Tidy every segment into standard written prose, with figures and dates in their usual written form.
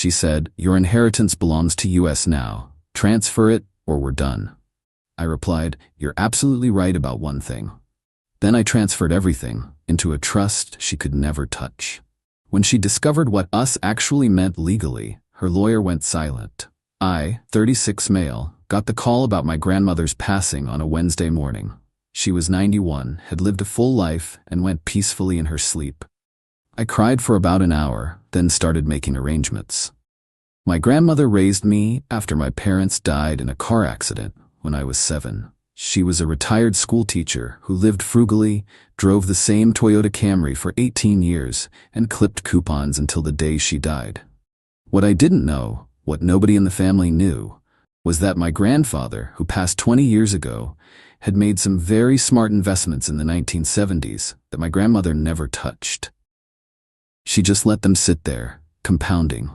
She said, "Your inheritance belongs to us now. Transfer it, or we're done." I replied, "You're absolutely right about one thing." Then I transferred everything into a trust she could never touch. When she discovered what us actually meant legally, her lawyer went silent. I, 36 male, got the call about my grandmother's passing on a Wednesday morning. She was 91, had lived a full life, and went peacefully in her sleep. I cried for about an hour, then started making arrangements. My grandmother raised me after my parents died in a car accident when I was 7. She was a retired school teacher who lived frugally, drove the same Toyota Camry for 18 years, and clipped coupons until the day she died. What I didn't know, what nobody in the family knew, was that my grandfather, who passed 20 years ago, had made some very smart investments in the 1970s that my grandmother never touched. She just let them sit there, compounding.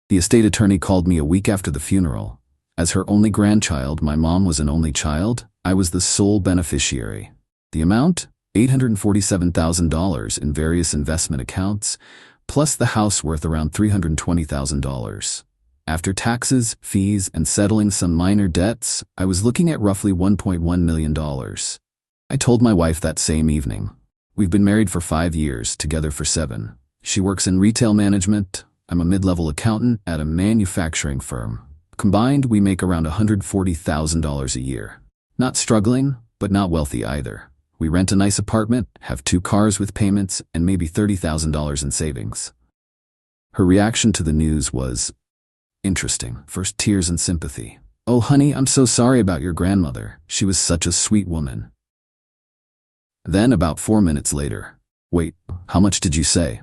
The estate attorney called me a week after the funeral. As her only grandchild, my mom was an only child, I was the sole beneficiary. The amount? $847,000 in various investment accounts, plus the house worth around $320,000. After taxes, fees, and settling some minor debts, I was looking at roughly $1.1 million. I told my wife that same evening. We've been married for 5 years, together for 7. She works in retail management. I'm a mid-level accountant at a manufacturing firm. Combined, we make around $140,000 a year. Not struggling, but not wealthy either. We rent a nice apartment, have 2 cars with payments, and maybe $30,000 in savings. Her reaction to the news was interesting. First, tears and sympathy. "Oh, honey, I'm so sorry about your grandmother. She was such a sweet woman." Then, about 4 minutes later, "Wait, how much did you say?"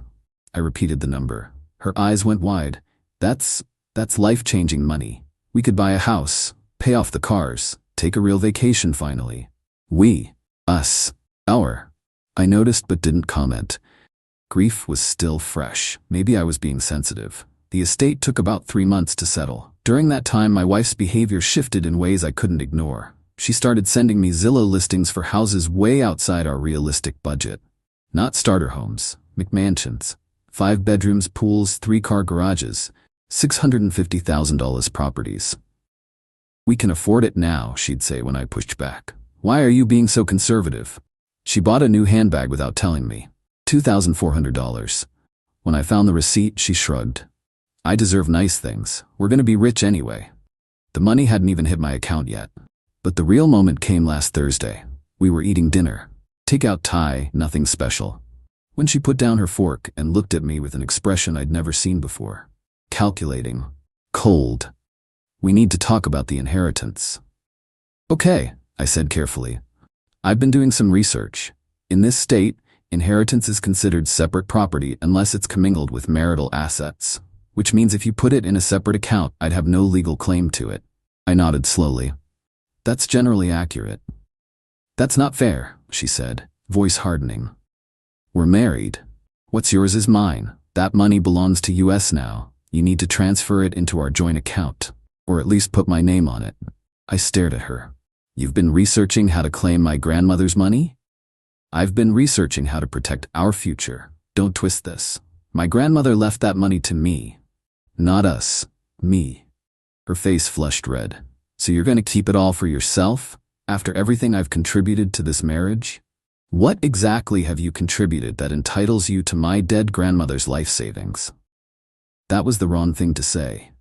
I repeated the number. Her eyes went wide. That's life-changing money. We could buy a house, pay off the cars, take a real vacation finally. We, us, our. I noticed but didn't comment. Grief was still fresh. Maybe I was being sensitive. The estate took about 3 months to settle. During that time, my wife's behavior shifted in ways I couldn't ignore. She started sending me Zillow listings for houses way outside our realistic budget. Not starter homes, McMansions. 5 bedrooms, pools, 3-car garages. $650,000 properties. "We can afford it now," she'd say when I pushed back. "Why are you being so conservative?" She bought a new handbag without telling me. $2,400. When I found the receipt, she shrugged. "I deserve nice things. We're going to be rich anyway." The money hadn't even hit my account yet. But the real moment came last Thursday. We were eating dinner. Takeout Thai, nothing special. When she put down her fork and looked at me with an expression I'd never seen before. Calculating. Cold. "We need to talk about the inheritance." "Okay," I said carefully. "I've been doing some research. In this state, inheritance is considered separate property unless it's commingled with marital assets, which means if you put it in a separate account, I'd have no legal claim to it." I nodded slowly. "That's generally accurate." "That's not fair," she said, voice hardening. "We're married. What's yours is mine. That money belongs to us now. You need to transfer it into our joint account, or at least put my name on it." I stared at her. "You've been researching how to claim my grandmother's money?" "I've been researching how to protect our future. Don't twist this. My grandmother left that money to me. Not us. Me." Her face flushed red. "So you're going to keep it all for yourself, after everything I've contributed to this marriage? What exactly have you contributed that entitles you to my dead grandmother's life savings?" That was the wrong thing to say.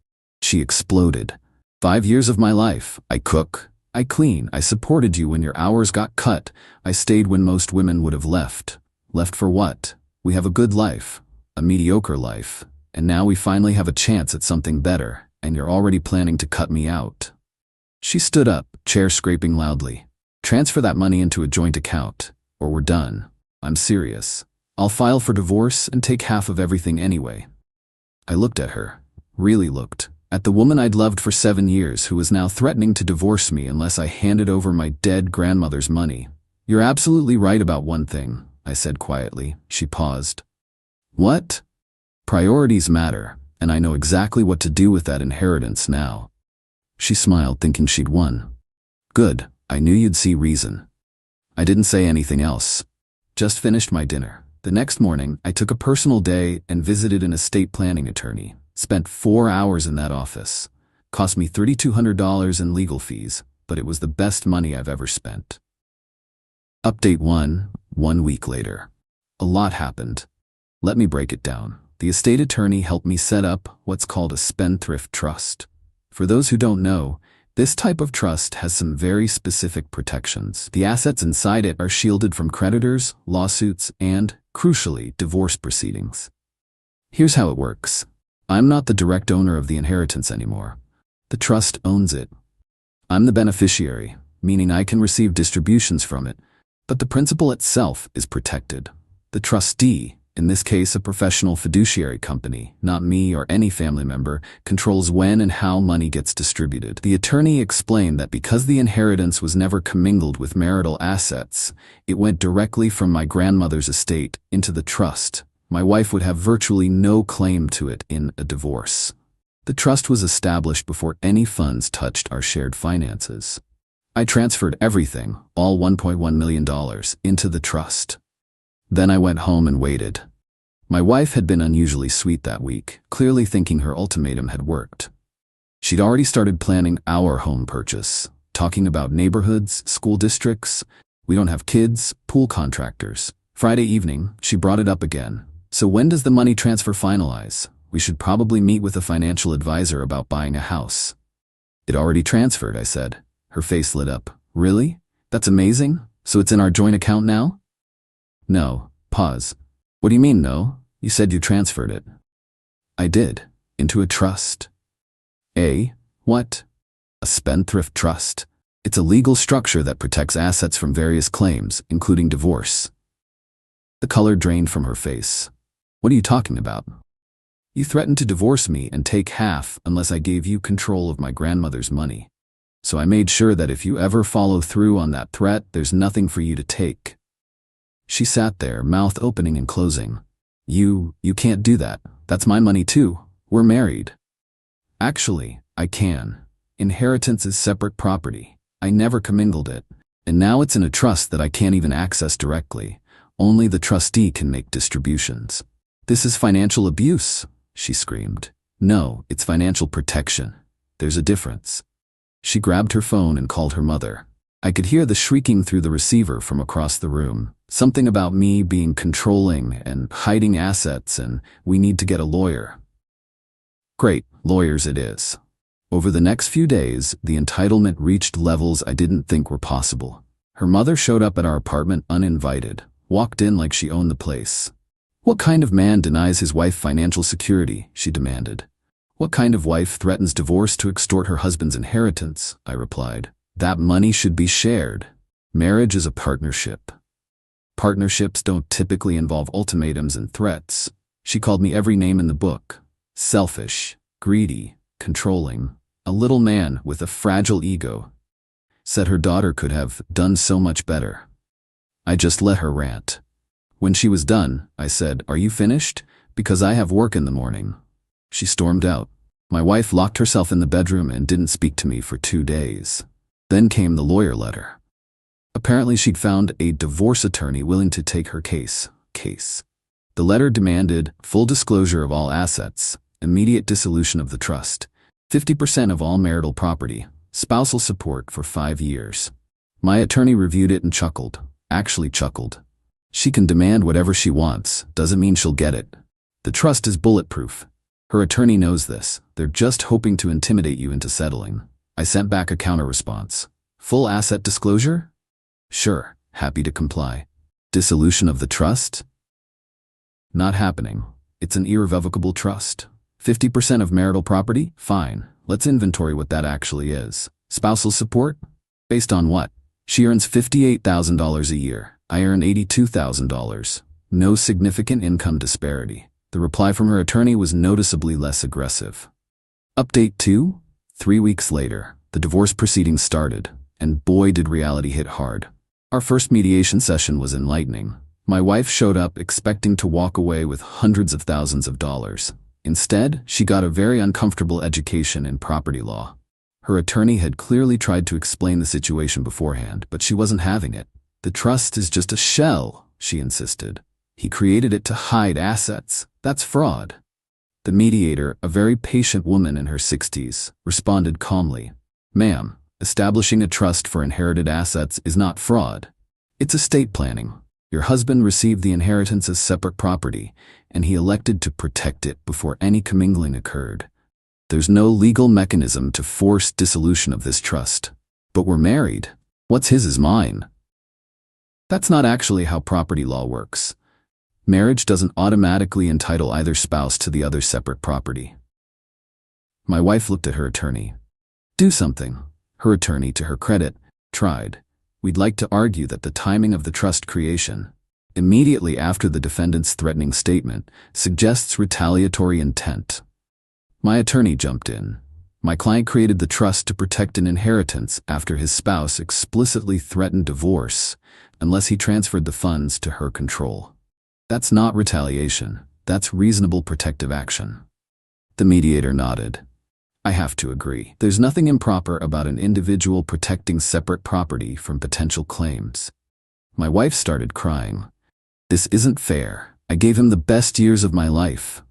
She exploded. 5 years of my life. I cook. I clean. I supported you when your hours got cut. I stayed when most women would have left. Left for what? We have a good life. A mediocre life. And now we finally have a chance at something better, and you're already planning to cut me out. She stood up, chair scraping loudly. "Transfer that money into a joint account, or we're done. I'm serious. I'll file for divorce and take half of everything anyway." I looked at her, really looked, at the woman I'd loved for 7 years who was now threatening to divorce me unless I handed over my dead grandmother's money. "You're absolutely right about one thing," I said quietly. She paused. "What?" "Priorities matter, and I know exactly what to do with that inheritance now." She smiled, thinking she'd won. "Good, I knew you'd see reason." I didn't say anything else. Just finished my dinner. The next morning, I took a personal day and visited an estate planning attorney. Spent 4 hours in that office. Cost me $3,200 in legal fees, but it was the best money I've ever spent. Update 1 week later. A lot happened. Let me break it down. The estate attorney helped me set up what's called a spendthrift trust. For those who don't know, this type of trust has some very specific protections. The assets inside it are shielded from creditors, lawsuits, and, crucially, divorce proceedings. Here's how it works. I'm not the direct owner of the inheritance anymore. The trust owns it. I'm the beneficiary, meaning I can receive distributions from it, but the principal itself is protected. The trustee, in this case a professional fiduciary company, not me or any family member, controls when and how money gets distributed. The attorney explained that because the inheritance was never commingled with marital assets, it went directly from my grandmother's estate into the trust. My wife would have virtually no claim to it in a divorce. The trust was established before any funds touched our shared finances. I transferred everything, all $1.1 million, into the trust. Then I went home and waited. My wife had been unusually sweet that week, clearly thinking her ultimatum had worked. She'd already started planning our home purchase, talking about neighborhoods, school districts. We don't have kids, pool contractors. Friday evening, she brought it up again. So when does the money transfer finalize? We should probably meet with a financial advisor about buying a house. It already transferred, I said. Her face lit up. Really? That's amazing? So it's in our joint account now? No. Pause. What do you mean, no? You said you transferred it. I did. Into a trust. What? A spendthrift trust. It's a legal structure that protects assets from various claims, including divorce. The color drained from her face. What are you talking about? You threatened to divorce me and take half unless I gave you control of my grandmother's money. So I made sure that if you ever follow through on that threat, there's nothing for you to take. She sat there, mouth opening and closing. You can't do that. That's my money too. We're married. Actually, I can. Inheritance is separate property. I never commingled it. And now it's in a trust that I can't even access directly. Only the trustee can make distributions. This is financial abuse, she screamed. No, it's financial protection. There's a difference. She grabbed her phone and called her mother. I could hear the shrieking through the receiver from across the room. Something about me being controlling and hiding assets, and we need to get a lawyer. Great, lawyers it is. Over the next few days, the entitlement reached levels I didn't think were possible. Her mother showed up at our apartment uninvited, walked in like she owned the place. What kind of man denies his wife financial security? She demanded. What kind of wife threatens divorce to extort her husband's inheritance? I replied. That money should be shared. Marriage is a partnership. Partnerships don't typically involve ultimatums and threats. She called me every name in the book. Selfish, greedy, controlling, a little man with a fragile ego. Said her daughter could have done so much better. I just let her rant. When she was done, I said, "Are you finished? Because I have work in the morning." She stormed out. My wife locked herself in the bedroom and didn't speak to me for 2 days. Then came the lawyer letter. Apparently she'd found a divorce attorney willing to take her case. The letter demanded full disclosure of all assets, immediate dissolution of the trust, 50% of all marital property, spousal support for 5 years. My attorney reviewed it and chuckled. Actually chuckled. She can demand whatever she wants, doesn't mean she'll get it. The trust is bulletproof. Her attorney knows this. They're just hoping to intimidate you into settling. I sent back a counter-response. Full asset disclosure? Sure, happy to comply. Dissolution of the trust? Not happening. It's an irrevocable trust. 50% of marital property? Fine. Let's inventory what that actually is. Spousal support? Based on what? She earns $58,000 a year. I earn $82,000. No significant income disparity. The reply from her attorney was noticeably less aggressive. Update 2? 3 weeks later, the divorce proceedings started, and boy did reality hit hard. Our first mediation session was enlightening. My wife showed up expecting to walk away with hundreds of thousands of dollars. Instead, she got a very uncomfortable education in property law. Her attorney had clearly tried to explain the situation beforehand, but she wasn't having it. The trust is just a shell, she insisted. He created it to hide assets. That's fraud. The mediator, a very patient woman in her 60s, responded calmly, "Ma'am, establishing a trust for inherited assets is not fraud. It's estate planning. Your husband received the inheritance as separate property, and he elected to protect it before any commingling occurred. There's no legal mechanism to force dissolution of this trust. But we're married. What's his is mine." That's not actually how property law works. Marriage doesn't automatically entitle either spouse to the other's separate property. My wife looked at her attorney. "Do something." Her attorney, to her credit, tried. "We'd like to argue that the timing of the trust creation, immediately after the defendant's threatening statement, suggests retaliatory intent." My attorney jumped in. "My client created the trust to protect an inheritance after his spouse explicitly threatened divorce unless he transferred the funds to her control. That's not retaliation. That's reasonable protective action." The mediator nodded. "I have to agree. There's nothing improper about an individual protecting separate property from potential claims." My wife started crying. "This isn't fair. I gave him the best years of my life."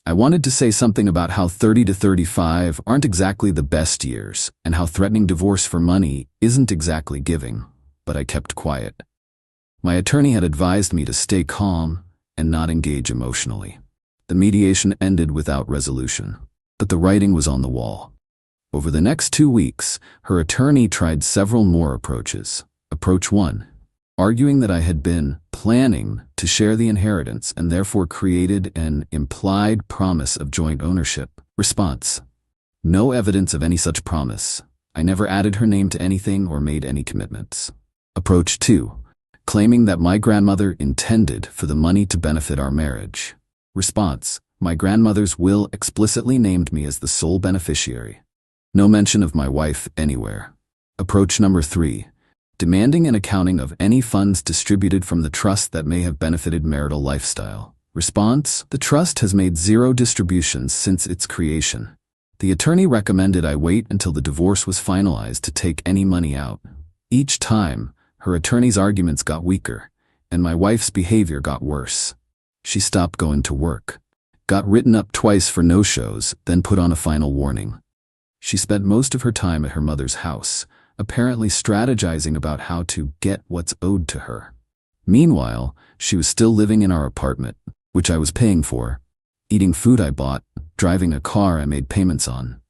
I wanted to say something about how 30 to 35 aren't exactly the best years, and how threatening divorce for money isn't exactly giving, but I kept quiet. My attorney had advised me to stay calm and not engage emotionally. The mediation ended without resolution, but the writing was on the wall. Over the next 2 weeks, her attorney tried several more approaches. Approach 1. Arguing that I had been planning to share the inheritance and therefore created an implied promise of joint ownership. Response: "No evidence of any such promise. I never added her name to anything or made any commitments." Approach 2. Claiming that my grandmother intended for the money to benefit our marriage. Response: "My grandmother's will explicitly named me as the sole beneficiary. No mention of my wife anywhere." Approach number 3. Demanding an accounting of any funds distributed from the trust that may have benefited marital lifestyle. Response: "The trust has made 0 distributions since its creation." The attorney recommended I wait until the divorce was finalized to take any money out. Each time, her attorney's arguments got weaker, and my wife's behavior got worse. She stopped going to work, got written up twice for no-shows, then put on a final warning. She spent most of her time at her mother's house, apparently strategizing about how to get what's owed to her. Meanwhile, she was still living in our apartment, which I was paying for, eating food I bought, driving a car I made payments on.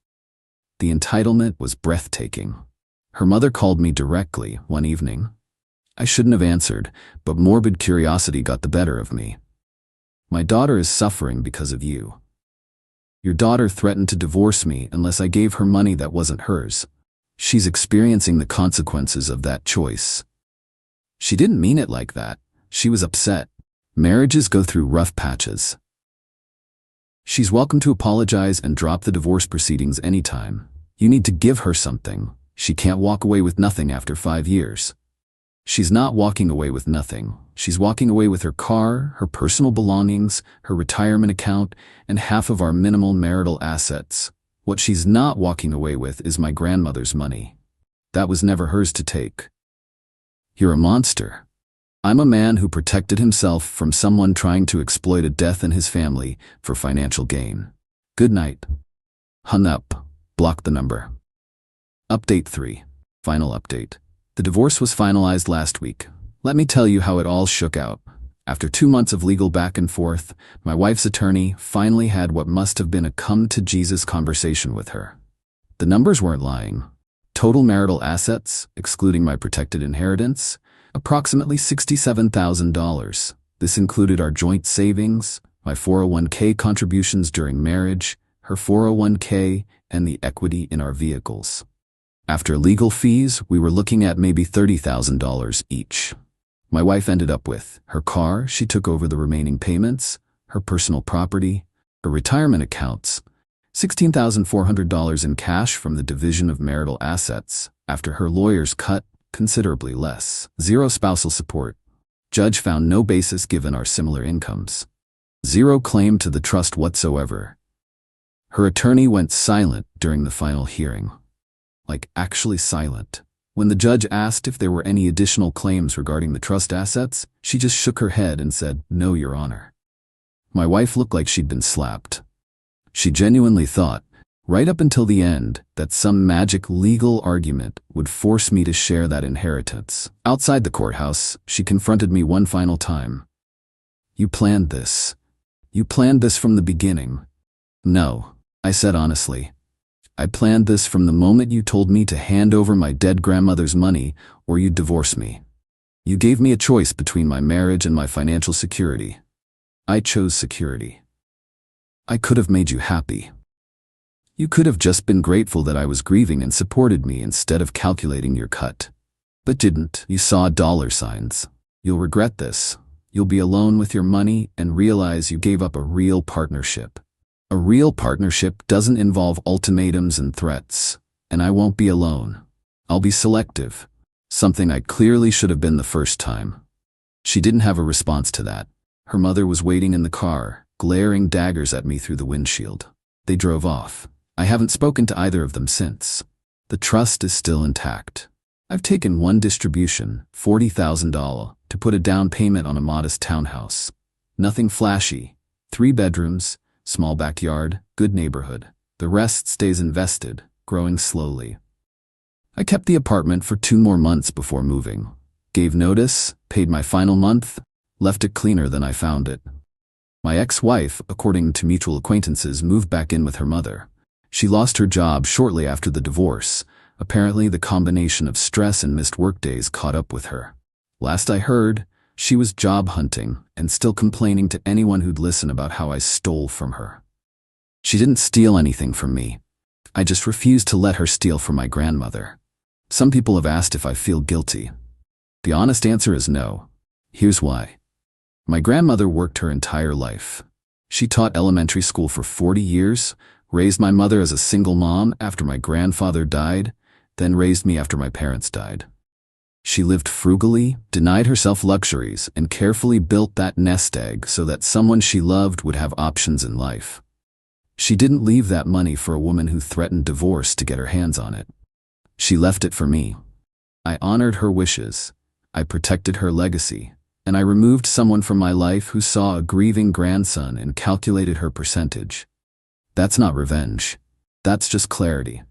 The entitlement was breathtaking. Her mother called me directly one evening. I shouldn't have answered, but morbid curiosity got the better of me. "My daughter is suffering because of you. Your daughter threatened to divorce me unless I gave her money that wasn't hers. She's experiencing the consequences of that choice." She didn't mean it like that. She was upset. Marriages go through rough patches. She's welcome to apologize and drop the divorce proceedings anytime. You need to give her something. She can't walk away with nothing after 5 years. She's not walking away with nothing. She's walking away with her car, her personal belongings, her retirement account, and half of our minimal marital assets. What she's not walking away with is my grandmother's money. That was never hers to take. You're a monster. I'm a man who protected himself from someone trying to exploit a death in his family for financial gain. Good night. Hung up. Blocked the number. Update 3. Final update. The divorce was finalized last week. Let me tell you how it all shook out. After 2 months of legal back and forth, my wife's attorney finally had what must have been a come-to-Jesus conversation with her. The numbers weren't lying. Total marital assets, excluding my protected inheritance, approximately $67,000. This included our joint savings, my 401k contributions during marriage, her 401k, and the equity in our vehicles. After legal fees, we were looking at maybe $30,000 each. My wife ended up with her car, she took over the remaining payments, her personal property, her retirement accounts, $16,400 in cash from the division of marital assets, after her lawyers cut considerably less, 0 spousal support. Judge found no basis given our similar incomes. 0 claim to the trust whatsoever. Her attorney went silent during the final hearing. Like, actually silent. When the judge asked if there were any additional claims regarding the trust assets, she just shook her head and said, "No, Your Honor." My wife looked like she'd been slapped. She genuinely thought, right up until the end, that some magic legal argument would force me to share that inheritance. Outside the courthouse, she confronted me one final time. "You planned this. You planned this from the beginning." "No," I said honestly. "I planned this from the moment you told me to hand over my dead grandmother's money or you'd divorce me. You gave me a choice between my marriage and my financial security. I chose security. I could have made you happy. You could have just been grateful that I was grieving and supported me instead of calculating your cut. But didn't. You saw dollar signs. You'll regret this. You'll be alone with your money and realize you gave up a real partnership. A real partnership doesn't involve ultimatums and threats, and I won't be alone. I'll be selective, something I clearly should have been the first time." She didn't have a response to that. Her mother was waiting in the car, glaring daggers at me through the windshield. They drove off. I haven't spoken to either of them since. The trust is still intact. I've taken one distribution, $40,000, to put a down payment on a modest townhouse. Nothing flashy. 3 bedrooms, small backyard, good neighborhood. The rest stays invested, growing slowly. I kept the apartment for 2 more months before moving. Gave notice, paid my final month, left it cleaner than I found it. My ex-wife, according to mutual acquaintances, moved back in with her mother. She lost her job shortly after the divorce. Apparently, the combination of stress and missed workdays caught up with her. Last I heard, she was job hunting and still complaining to anyone who'd listen about how I stole from her. She didn't steal anything from me. I just refused to let her steal from my grandmother. Some people have asked if I feel guilty. The honest answer is no. Here's why. My grandmother worked her entire life. She taught elementary school for 40 years, raised my mother as a single mom after my grandfather died, then raised me after my parents died. She lived frugally, denied herself luxuries, and carefully built that nest egg so that someone she loved would have options in life. She didn't leave that money for a woman who threatened divorce to get her hands on it. She left it for me. I honored her wishes, I protected her legacy, and I removed someone from my life who saw a grieving grandson and calculated her percentage. That's not revenge. That's just clarity.